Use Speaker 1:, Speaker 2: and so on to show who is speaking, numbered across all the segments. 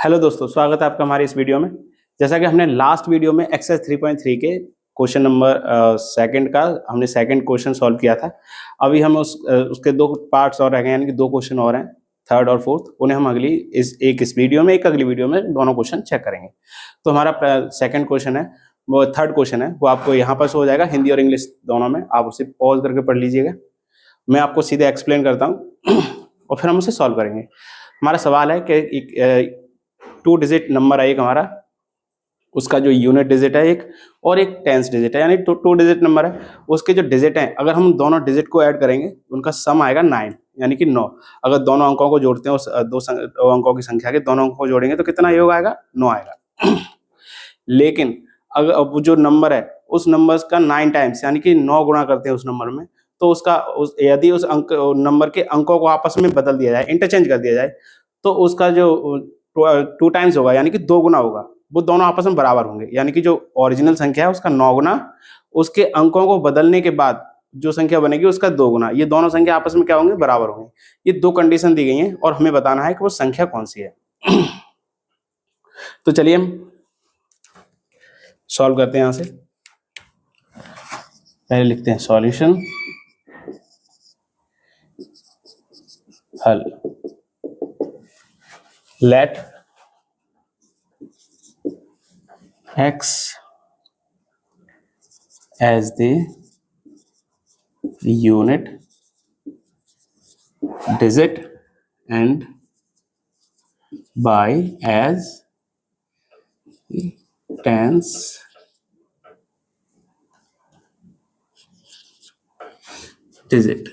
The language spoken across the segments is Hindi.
Speaker 1: हेलो दोस्तों, स्वागत है आपका हमारे इस वीडियो में। जैसा कि हमने लास्ट वीडियो में एक्सरसाइज 3.3 के क्वेश्चन नंबर सेकंड का हमने सेकंड क्वेश्चन सॉल्व किया था। अभी हम उसके दो पार्ट्स और रह गए, यानी कि दो क्वेश्चन और हैं, थर्ड और फोर्थ। उन्हें हम अगली इस वीडियो में, एक अगली वीडियो में दोनों क्वेश्चन चेक करेंगे। तो हमारा सेकंड क्वेश्चन है, वो थर्ड क्वेश्चन है, वो आपको यहाँ पर हो जाएगा हिंदी और इंग्लिश दोनों में। आप उसे पॉज करके पढ़ लीजिएगा। मैं आपको सीधे एक्सप्लेन करता हूँ और फिर हम उसे सॉल्व करेंगे। हमारा सवाल है कि 2 डिजिट नंबर है एक हमारा, उसका जो यूनिट डिजिट है एक, और एक टेंस डिजिट है, यानी 2 डिजिट नंबर है। उसके जो डिजिट हैं, अगर हम दोनों डिजिट को ऐड करेंगे उनका सम आएगा 9, यानी कि 9। अगर दोनों अंकों को जोड़ते हैं, उस दो अंकों की संख्या के दोनों अंकों को जोड़ेंगे तो कितना योग आएगा? 9 आएगा। लेकिन अगर अब जो नंबर है उस नंबर का 9 टाइम्स, यानी कि 9 गुणा करते हैं उस नंबर में, तो यदि उस अंक नंबर के अंकों को आपस में बदल दिया जाए, इंटरचेंज कर दिया जाए, तो उसका जो 2 टाइम्स होगा, यानी कि 2 गुना होगा, वो दोनों आपस में बराबर होंगे। यानी कि जो ओरिजिनल संख्या है उसका 9 गुना, उसके अंकों को बदलने के बाद जो संख्या बनेगी उसका 2 गुना, ये दोनों संख्या आपस में क्या होंगे? बराबर होंगे। ये 2 कंडीशन दी गई हैं और हमें बताना है कि वो संख्या कौन सी है। तो चलिए हम सॉल्व करते हैं। यहां से पहले लिखते हैं सॉल्यूशन, हल। Let x as the unit digit and y as tens digit।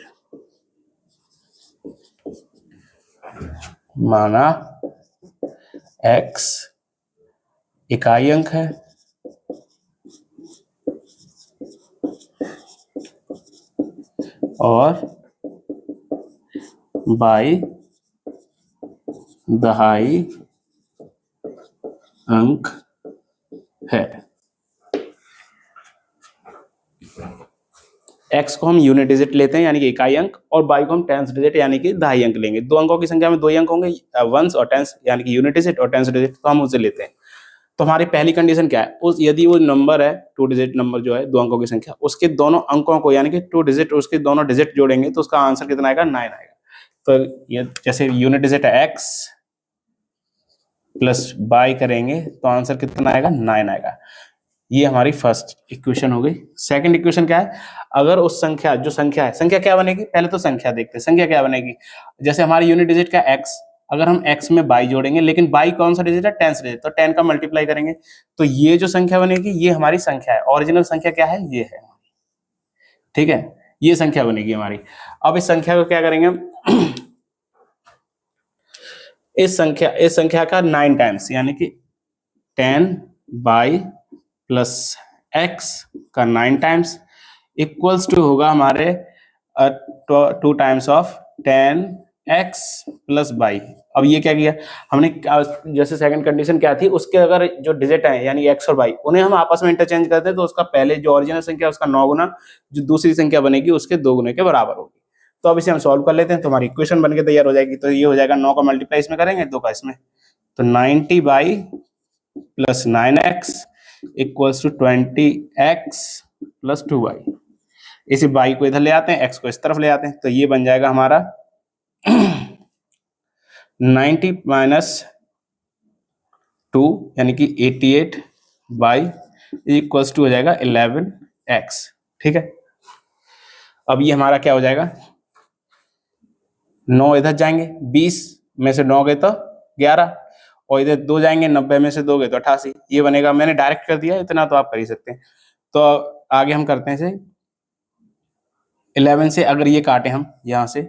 Speaker 1: माना x इकाई अंक है और y दहाई अंक है। x को हम यूनिट डिजिट लेते हैं, यानी कि इकाई अंक, और y को हम टेंस डिजिट यानी कि दहाई अंक लेंगे। दो अंकों की संख्या में 2 ही अंक होंगे, वंस और टेंस, यानी कि यूनिट डिजिट और टेंस डिजिट, तो हम उसे लेते हैं। तो हमारी पहली कंडीशन क्या है? यदि वो नंबर है 2 डिजिट नंबर जो है, 2 अंकों की संख्या, उसके दोनों अंकों को, यानी कि 2 डिजिट, उसके दोनों डिजिट जोड़ेंगे तो उसका आंसर कितना आएगा? 9 आएगा। तो ये जैसे यूनिट डिजिट है x प्लस y करेंगे तो आंसर कितना आएगा? 9 आएगा। ये हमारी फर्स्ट इक्वेशन हो गई। सेकंड इक्वेशन क्या है? अगर उस संख्या, जो संख्या है, संख्या क्या बनेगी? पहले तो संख्या देखते हैं, संख्या क्या बनेगी। जैसे हमारी यूनिट डिजिट का x, अगर हम x में y जोड़ेंगे, लेकिन y कौन सा डिजिट है? टेंस डिजिट, तो 10 का मल्टीप्लाई करेंगे तो ये जो संख्या बनेगी ये हमारी संख्या है। ओरिजिनल संख्या क्या है? ये है, ठीक है, ये संख्या बनेगी हमारी। अब इस संख्या को क्या करेंगे हम? इस संख्या का 9 टाइम्स, यानी कि 10y प्लस x का 9 टाइम्स इक्वल्स टू होगा हमारे 2 times of 10x plus y। अब ये क्या किया हमने? जैसे सेकंड कंडीशन क्या थी, उसके अगर जो डिजिट है यानी x और y, उन्हें हम आपस में इंटरचेंज करते हैं तो उसका पहले जो ओरिजिनल संख्या उसका 9 गुना, जो दूसरी संख्या बनेगी उसके 2 गुने के बराबर होगी। तो अब इसे हम सॉल्व कर लेते हैं, तो हमारी इक्वेशन बन के तैयार हो जाएगी। तो ये हो जाएगा 9 का मल्टीप्लाई इसमें करेंगे, 2 का इसमें, तो 90y plus 9x equals to 20x plus 2y। इसी y को इधर ले आते हैं, x को इस तरफ ले आते हैं, तो ये बन जाएगा हमारा 90 माइनस 2 यानी कि 88y इक्वल्स टू हो जाएगा 11x। ठीक है, अब ये हमारा क्या हो जाएगा? 9 इधर जाएंगे, 20 में से 9 गए तो 11, और इधर 2 जाएंगे, 90 में से 2 गए तो 88। ये बनेगा, मैंने डायरेक्ट कर दिया, इतना तो आप कर ही सकते हैं। तो आगे हम करते हैं इसे 11 से, अगर ये काटे हम यहां से,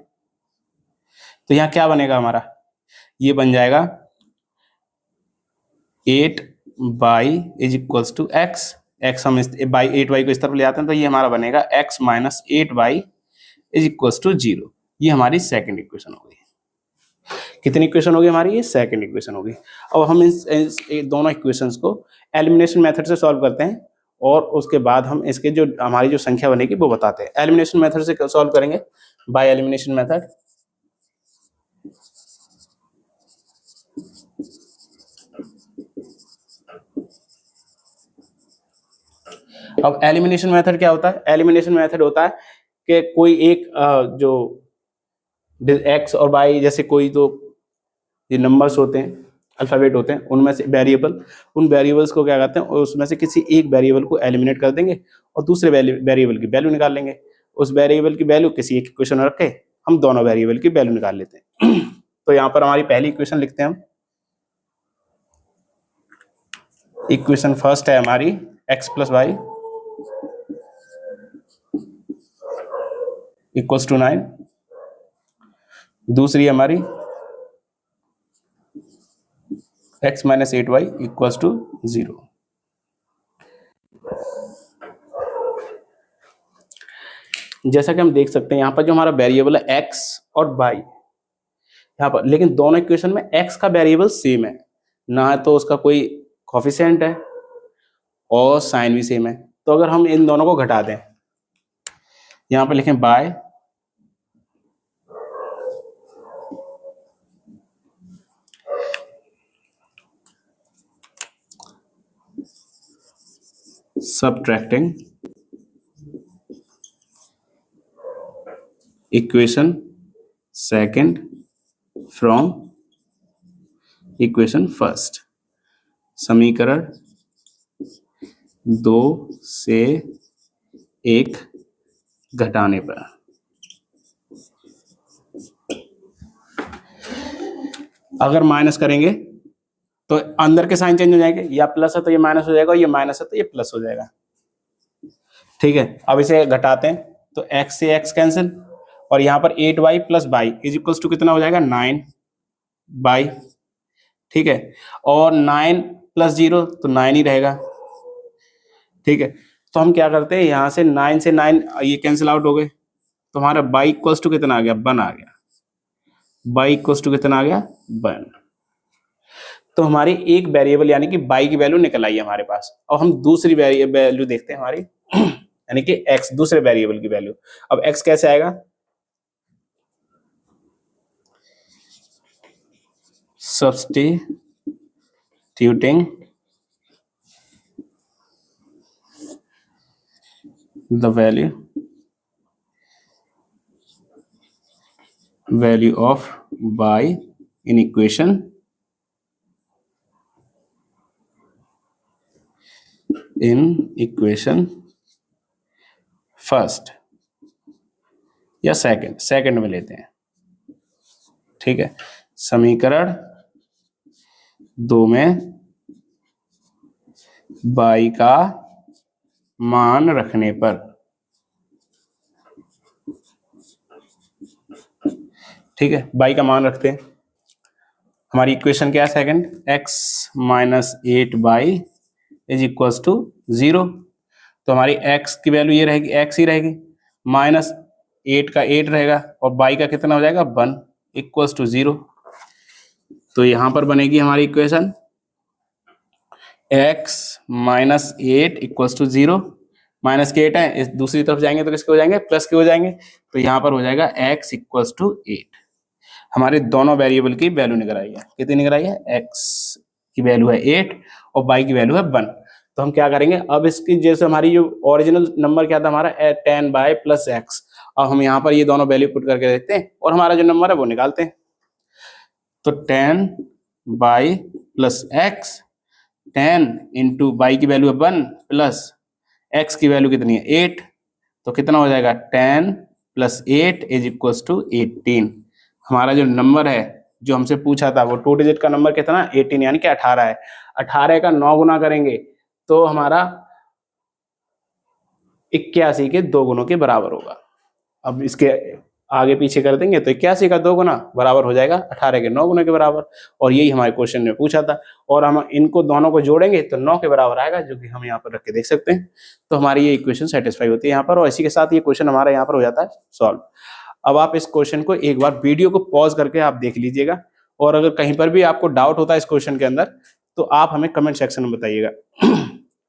Speaker 1: तो यहाँ क्या बनेगा हमारा? ये बन जाएगा 8y is equals to x। हम 8y को इस तरफ ले आते हैं, तो ये हमारा बनेगा x minus 8y is equals to 0। ये हमारी सेकंड इक्वेशन हो गई। कितनी इक्वेशन होगी हमारी? ये सेकंड इक्वेशन होगी। अब हम इस दोनों इक्वेशंस को एलिमिनेशन मेथड से सॉल्व करते हैं, और उसके बाद हम इसके जो हमारी जो संख्या बनेगी वो बताते हैं। एलिमिनेशन मेथड से सॉल्व करेंगे, बाय एलिमिनेशन मेथड। अब एलिमिनेशन मेथड क्या होता है? एलिमिनेशन मेथड होता है कि कोई एक जो एक्स और वाई जैसे कोई तो ये नंबर्स होते हैं, अल्फाबेट होते हैं, उनमें से वेरिएबल, उन वेरिएबल्स को क्या करते हैं, उसमें से किसी एक वेरिएबल को एलिमिनेट कर देंगे और दूसरे वेरिएबल की वैल्यू निकाल लेंगे। उस वेरिएबल की वैल्यू किसी एक इक्वेशन में रख के हम दोनों वेरिएबल की वैल्यू निकाल लेते हैं। तो यहाँ पर हमारी पहली इक्वेशन लिखते हैं हम। इक्वेशन फर्स्ट है हमारी x plus Y equals to 9। दूसरी हमारी x minus 8y equals to 0। जैसा कि हम देख सकते हैं यहाँ पर जो हमारा वेरिएबल है x और y यहाँ पर, लेकिन दोनों इक्वेशन में x का वेरिएबल सेम है, ना तो उसका कोई कोफिशिएंट है और साइन भी सेम है। तो अगर हम इन दोनों को घटा दें, यहाँ पर लिखें bye subtracting equation second from equation first। समीकरण 2 से 1 घटाने पर अगर माइनस करेंगे तो अंदर के साइन चेंज हो जाएंगे, या प्लस है तो ये माइनस हो जाएगा, ये माइनस है तो ये प्लस हो जाएगा। ठीक है, अब इसे घटाते हैं तो x से x कैंसिल और यहाँ पर 8y plus Y is equals to कितना हो जाएगा 9y। ठीक है, और 9 प्लस 0 तो 9 ही रहेगा। ठीक है, तो हम क्या करते हैं, यहाँ से 9 से 9 ये कैंसिल आउट हो गए तो हमारा y इक्वल्स टू कितना आ गया 1 आ गया। y इक्वल्स टू कितना आ गया 1। तो हमारी एक वेरिएबल यानी कि y की वैल्यू निकल आई है हमारे पास। और हम दूसरी वैल्यू देखते हैं हमारी यानी कि x दूसरे वेरिएबल की वैल्यू। अब x कैसे आएगा, substituting the value of y in equation first या सेकंड में लेते हैं। ठीक है, समीकरण 2 में y का मान रखने पर, ठीक है, y का मान रखते हैं। हमारी इक्वेशन क्या है second, x minus 8y is equals to 0। तो हमारी x की वैल्यू ये रहेगी, x ही रहेगी, माइनस 8 का 8 रहेगा और y का कितना हो जाएगा 1 इक्वल्स टू 0। तो यहां पर बनेगी हमारी equation x minus 8 equals to 0। Minus के 8 है, इस दूसरी तरफ जाएंगे तो किसके हो जाएंगे, प्लस के हो जाएंगे। तो यहाँ पर हो जाएगा x इक्वल्स टू 8। हमारे दोनों वेरिएबल की वैल्यू निकल आई है। कितनी निकल आई है, x की वैल्यू है 8 और y की वैल्यू है 1। तो हम क्या करेंगे, अब इसकी जैसे हमारी जो ओरिजिनल नंबर क्या था हमारा 10y प्लस x, अब हम यहाँ पर ये दोनों वैल्यू पुट करके देखते हैं और हमारा जो नंबर है वो निकालते हैं। तो 10y plus x, 10 into y की वैल्यू है 1 प्लस x की वैल्यू कितनी है 8, तो कितना हो जाएगा 10 प्लस 8 इज इक्वल्स टू 18। हमारा जो नंबर है जो हमसे पूछा था वो 2 डिजिट का नंबर कितना 18 यानी कि 18 है। 18 का 9 गुना करेंगे तो हमारा 81 के 2 गुणों के बराबर होगा। अब इसके आगे पीछे कर देंगे तो 81 का 2 गुना बराबर हो जाएगा 18 के 9 गुना के बराबर। और यही हमारे क्वेश्चन में पूछा था और हम इनको दोनों को जोड़ेंगे तो 9 के बराबर आएगा, जो कि हम यहाँ पर रख के देख सकते हैं। तो हमारी ये इक्वेशन सेटिस्फाई होती है यहाँ पर, और इसी के साथ ये क्वेश्चन हमारा यहाँ पर हो जाता है सॉल्व। अब आप इस क्वेश्चन को एक बार वीडियो को पॉज करके आप देख लीजिएगा, और अगर कहीं पर भी आपको डाउट होता है इस क्वेश्चन के अंदर तो आप हमें कमेंट सेक्शन में बताइएगा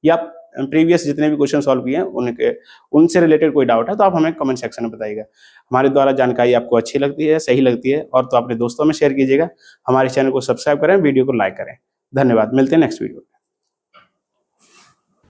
Speaker 1: या प्रीवियस जितने भी क्वेश्चन सॉल्व किए हैं उनसे रिलेटेड कोई डाउट है तो आप हमें कमेंट सेक्शन में बताइएगा। हमारे द्वारा जानकारी आपको अच्छी लगती है, सही लगती है, और तो अपने दोस्तों में शेयर कीजिएगा। हमारे चैनल को सब्सक्राइब करें, वीडियो को लाइक करें। धन्यवाद, मिलते हैं नेक्स्ट वीडियो।